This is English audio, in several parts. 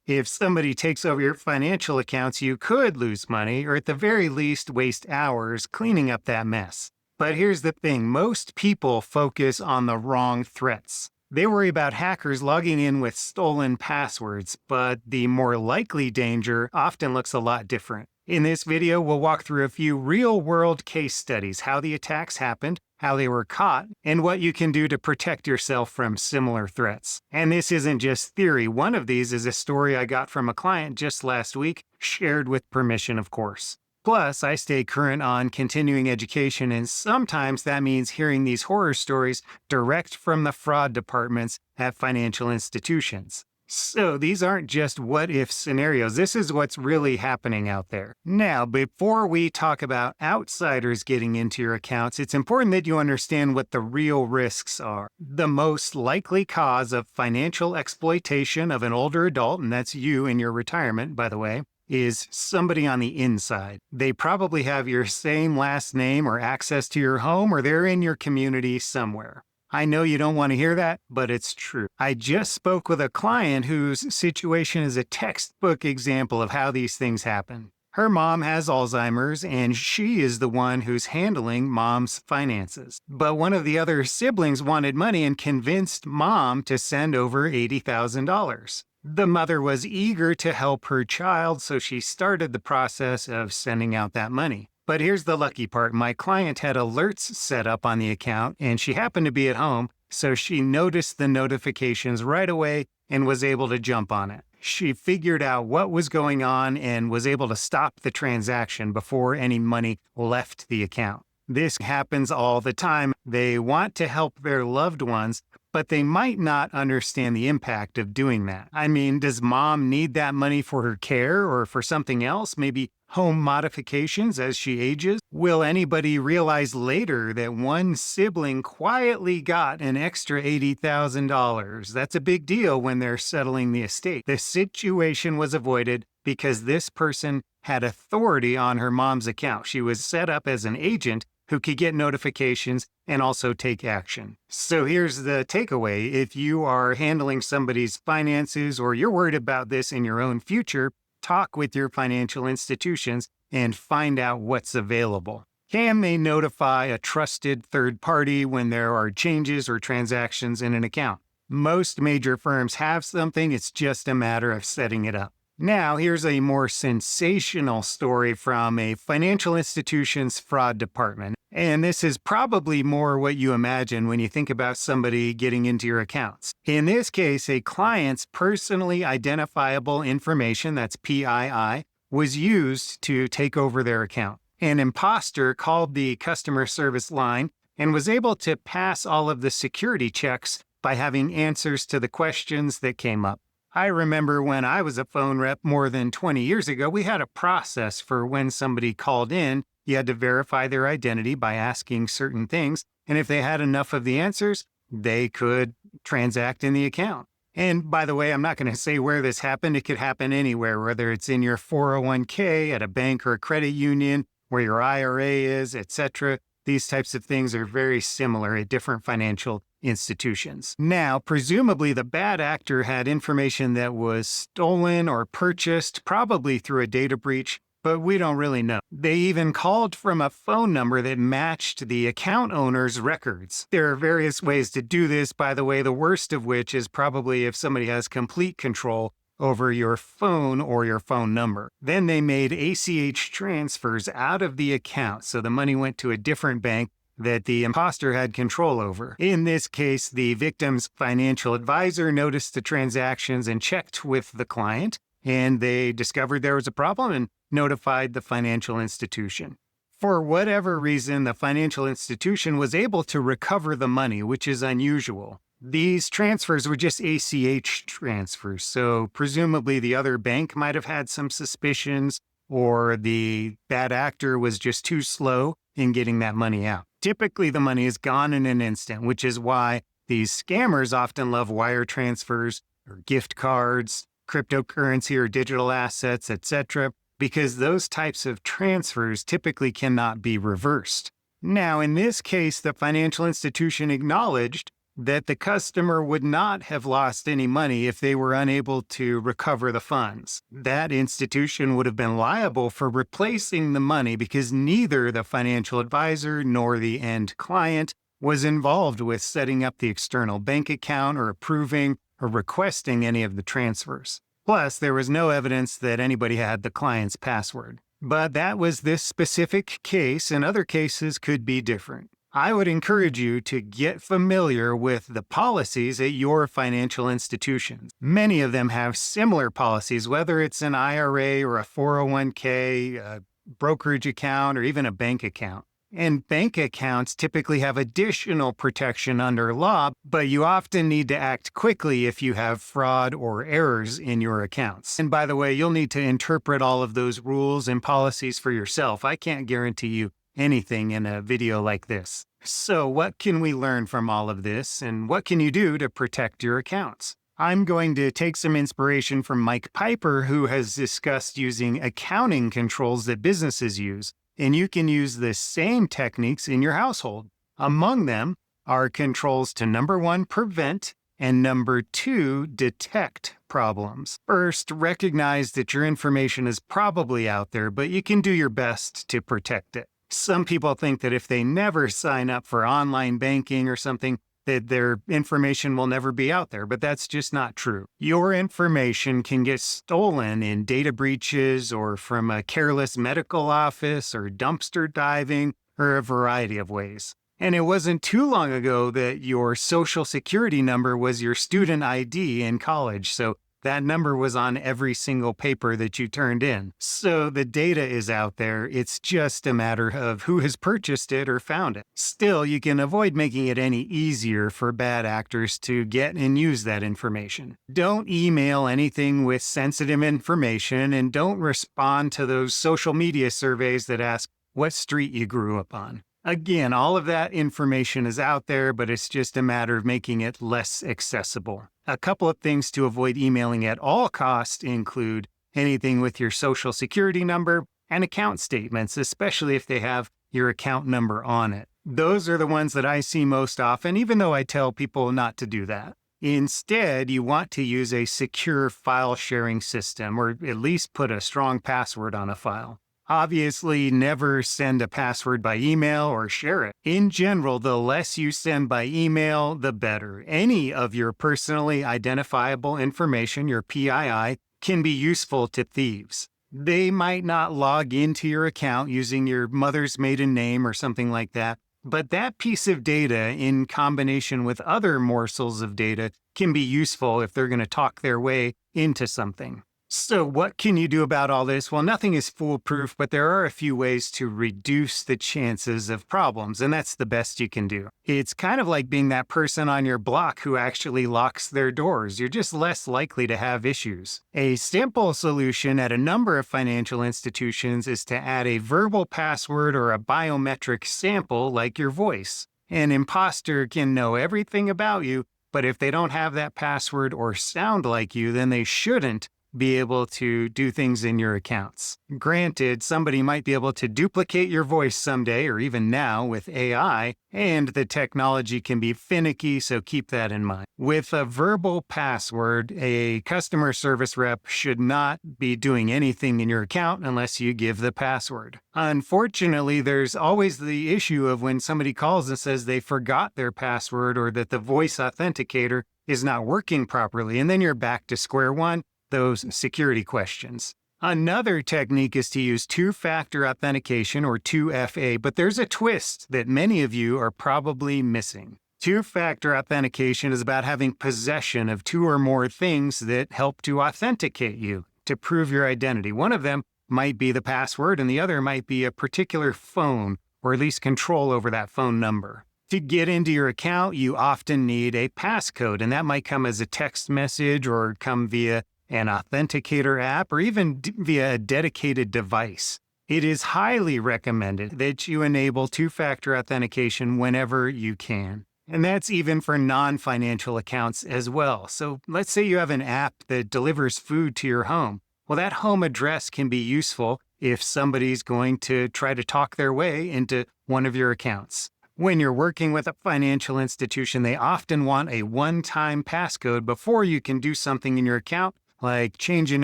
If somebody takes over your financial accounts, you could lose money or at the very least waste hours cleaning up that mess. But here's the thing, most people focus on the wrong threats. They worry about hackers logging in with stolen passwords, but the more likely danger often looks a lot different. In this video, we'll walk through a few real-world case studies, how the attacks happened, how they were caught, and what you can do to protect yourself from similar threats. And this isn't just theory. One of these is a story I got from a client just last week, shared with permission, of course. Plus, I stay current on continuing education, and sometimes that means hearing these horror stories direct from the fraud departments at financial institutions. So these aren't just what-if scenarios. This is what's really happening out there. Now, before we talk about outsiders getting into your accounts, it's important that you understand what the real risks are. The most likely cause of financial exploitation of an older adult, and that's you in your retirement, by the way, is somebody on the inside. They probably have your same last name or access to your home, or they're in your community somewhere. I know you don't want to hear that, but it's true. I just spoke with a client whose situation is a textbook example of how these things happen. Her mom has Alzheimer's, and she is the one who's handling mom's finances. But one of the other siblings wanted money and convinced mom to send over $80,000. The mother was eager to help her child, so she started the process of sending out that money. But here's the lucky part. My client had alerts set up on the account, and she happened to be at home, so she noticed the notifications right away and was able to jump on it. She figured out what was going on and was able to stop the transaction before any money left the account. This happens all the time. They want to help their loved ones, but they might not understand the impact of doing that. I mean, does mom need that money for her care or for something else? Maybe home modifications as she ages? Will anybody realize later that one sibling quietly got an extra $80,000? That's a big deal when they're settling the estate. The situation was avoided because this person had authority on her mom's account. She was set up as an agent who could get notifications and also take action. So here's the takeaway. If you are handling somebody's finances or you're worried about this in your own future, talk with your financial institutions and find out what's available. Can they notify a trusted third party when there are changes or transactions in an account? Most major firms have something, it's just a matter of setting it up. Now, here's a more sensational story from a financial institution's fraud department. And this is probably more what you imagine when you think about somebody getting into your accounts. In this case, a client's personally identifiable information, that's PII, was used to take over their account. An imposter called the customer service line and was able to pass all of the security checks by having answers to the questions that came up. I remember when I was a phone rep more than 20 years ago, we had a process for when somebody called in. You had to verify their identity by asking certain things, and if they had enough of the answers, they could transact in the account. And by the way, I'm not going to say where this happened. It could happen anywhere, whether it's in your 401k, at a bank or a credit union, where your IRA is, etc. These types of things are very similar at different financial institutions. Now, presumably the bad actor had information that was stolen or purchased, probably through a data breach, but we don't really know. They even called from a phone number that matched the account owner's records. There are various ways to do this, by the way, the worst of which is probably if somebody has complete control over your phone or your phone number. Then they made ACH transfers out of the account, so the money went to a different bank that the imposter had control over. In this case, the victim's financial advisor noticed the transactions and checked with the client, and they discovered there was a problem and notified the financial institution. For whatever reason, the financial institution was able to recover the money, which is unusual. These transfers were just ACH transfers, so presumably the other bank might have had some suspicions, or the bad actor was just too slow in getting that money out. Typically, the money is gone in an instant, which is why these scammers often love wire transfers or gift cards, cryptocurrency or digital assets, etc., because those types of transfers typically cannot be reversed. Now, in this case, the financial institution acknowledged that the customer would not have lost any money if they were unable to recover the funds. That institution would have been liable for replacing the money because neither the financial advisor nor the end client was involved with setting up the external bank account or approving or requesting any of the transfers. Plus, there was no evidence that anybody had the client's password. But that was this specific case, and other cases could be different. I would encourage you to get familiar with the policies at your financial institutions. Many of them have similar policies, whether it's an IRA or a 401k, a brokerage account, or even a bank account. And bank accounts typically have additional protection under law, but you often need to act quickly if you have fraud or errors in your accounts. And by the way, you'll need to interpret all of those rules and policies for yourself. I can't guarantee you anything in a video like this. So what can we learn from all of this, and what can you do to protect your accounts? I'm going to take some inspiration from Mike Piper, who has discussed using accounting controls that businesses use. And you can use the same techniques in your household. Among them are controls to number 1, prevent, and number 2, detect problems. First, recognize that your information is probably out there, but you can do your best to protect it. Some people think that if they never sign up for online banking or something, that their information will never be out there, but that's just not true. Your information can get stolen in data breaches or from a careless medical office or dumpster diving or a variety of ways. And it wasn't too long ago that your social security number was your student ID in college, so that number was on every single paper that you turned in. So the data is out there. It's just a matter of who has purchased it or found it. Still, you can avoid making it any easier for bad actors to get and use that information. Don't email anything with sensitive information, and don't respond to those social media surveys that ask what street you grew up on. Again, all of that information is out there, but it's just a matter of making it less accessible. A couple of things to avoid emailing at all costs include anything with your social security number and account statements, especially if they have your account number on it. Those are the ones that I see most often, even though I tell people not to do that. Instead, you want to use a secure file sharing system, or at least put a strong password on a file. Obviously, never send a password by email or share it. In general, the less you send by email, the better. Any of your personally identifiable information, your PII, can be useful to thieves. They might not log into your account using your mother's maiden name or something like that, but that piece of data, in combination with other morsels of data, can be useful if they're going to talk their way into something. So what can you do about all this? Well, nothing is foolproof, but there are a few ways to reduce the chances of problems, and that's the best you can do. It's kind of like being that person on your block who actually locks their doors. You're just less likely to have issues. A simple solution at a number of financial institutions is to add a verbal password or a biometric sample like your voice. An imposter can know everything about you, but if they don't have that password or sound like you, then they shouldn't be able to do things in your accounts. Granted, somebody might be able to duplicate your voice someday, or even now with AI, and the technology can be finicky, so keep that in mind. With a verbal password, a customer service rep should not be doing anything in your account unless you give the password. Unfortunately, there's always the issue of when somebody calls and says they forgot their password or that the voice authenticator is not working properly, and then you're back to square one. Those security questions. Another technique is to use two-factor authentication, or 2FA, but there's a twist that many of you are probably missing. Two-factor authentication is about having possession of two or more things that help to authenticate you, to prove your identity. One of them might be the password, and the other might be a particular phone, or at least control over that phone number. To get into your account, you often need a passcode, and that might come as a text message or come via an authenticator app, or even via a dedicated device. It is highly recommended that you enable two-factor authentication whenever you can. And that's even for non-financial accounts as well. So let's say you have an app that delivers food to your home. Well, that home address can be useful if somebody's going to try to talk their way into one of your accounts. When you're working with a financial institution, they often want a one-time passcode before you can do something in your account, like change an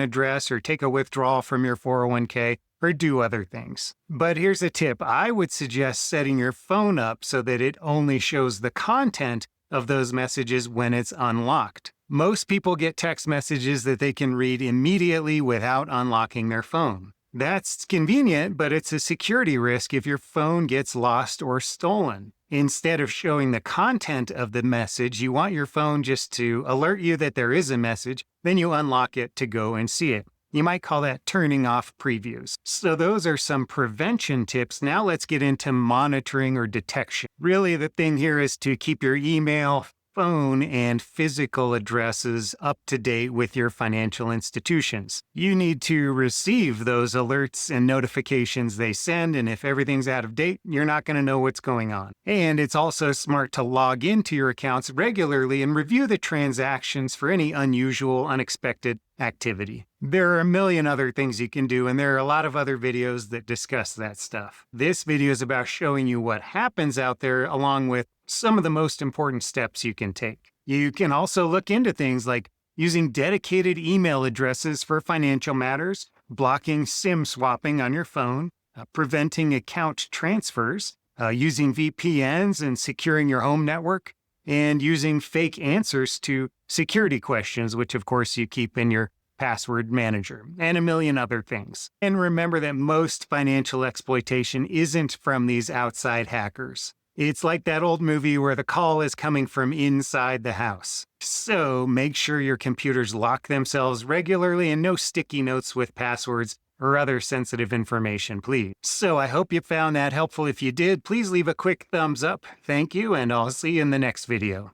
address or take a withdrawal from your 401k or do other things. But here's a tip. I would suggest setting your phone up so that it only shows the content of those messages when it's unlocked. Most people get text messages that they can read immediately without unlocking their phone. That's convenient, but it's a security risk if your phone gets lost or stolen. Instead of showing the content of the message, you want your phone just to alert you that there is a message, then you unlock it to go and see it. You might call that turning off previews. So those are some prevention tips. Now let's get into monitoring or detection. Really, the thing here is to keep your email, phone, and physical addresses up to date with your financial institutions. You need to receive those alerts and notifications they send, and if everything's out of date, you're not going to know what's going on. And it's also smart to log into your accounts regularly and review the transactions for any unusual, unexpected activity. There are a million other things you can do, and there are a lot of other videos that discuss that stuff. This video is about showing you what happens out there, along with some of the most important steps you can take. You can also look into things like using dedicated email addresses for financial matters, blocking SIM swapping on your phone, preventing account transfers, using VPNs and securing your home network, and using fake answers to security questions, which of course you keep in your password manager, and a million other things. And remember that most financial exploitation isn't from these outside hackers. It's like that old movie where the call is coming from inside the house. So make sure your computers lock themselves regularly and no sticky notes with passwords or other sensitive information, please. So I hope you found that helpful. If you did, please leave a quick thumbs up. Thank you, and I'll see you in the next video.